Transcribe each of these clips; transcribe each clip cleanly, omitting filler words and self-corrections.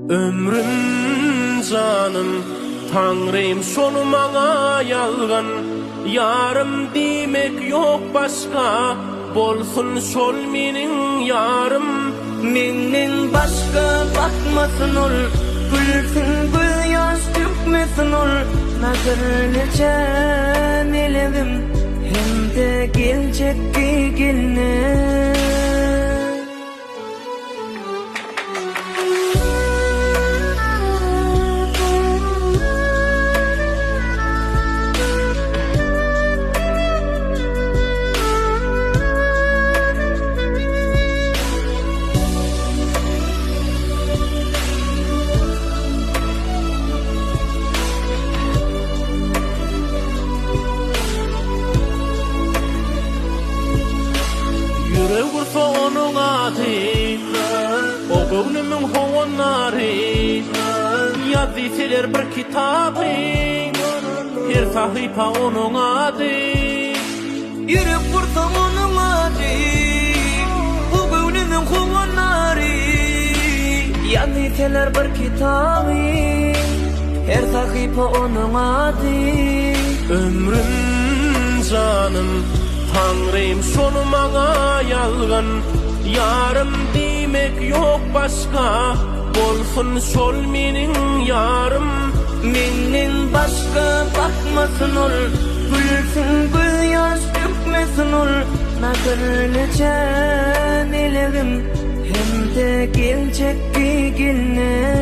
Ömrüm canım Tanrım şonu maňa ýalgan, yarım diýmek ýok başga, bolsun şol meniň yarım. Menden başka bakmasın ol, gülsün gül yaş dökmesin ol. Nazarlıca melevim, hem de gelecekki gelne. Yürek vursa onun adı, o göwnümiň howonlary, ýazyseler bir kitabı, her sahypa onun adı. Yürek vursa onun adı, o göwnümiň howonlary, ýazyseler bir kitabı, her sahypa onun adı. Ömrüm canım Tanrım şonu maňa ýalgan, yarım diýmek ýok başga, bolsun şol meniň yarım. Menden başka bakmasın ol, gülsün gül yaş dökmesin ol. Nazarlıca melevim, hem de gelecekki gelne.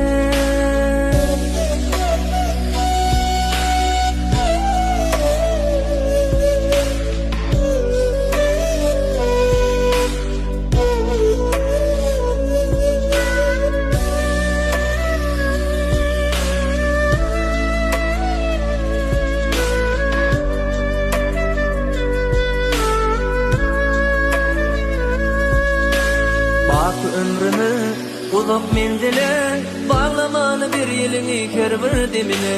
Ömrümü uzak menzile bağlamalı bir yelini kör bir demine.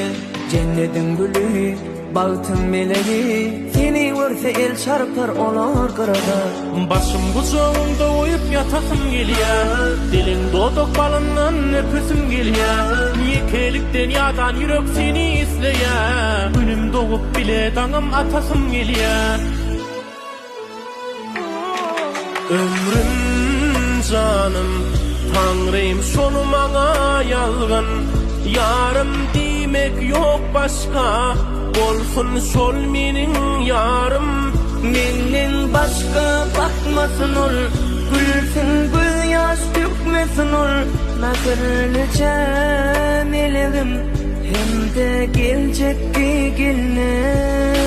Cennetin gülü, bağıtın meleği, seni görse el çarpar olar kırada. Başım kucağımda oyup yatasım gelýär, dilim dodok balından öpüsüm gelýär. Yekelikden ýadan yürek seni isleýär, günüm doğup bile daňym atasım gelýär. Ömrüm canım Tanrım şonu maňa ýalgan, yarım diýmek ýok başga, bolsun şol meniň yarım. Menden başka bakmasın ol, gülsün gül yaş dökmesin ol. Nazarlıca melevim, hem de gelecekki gelne.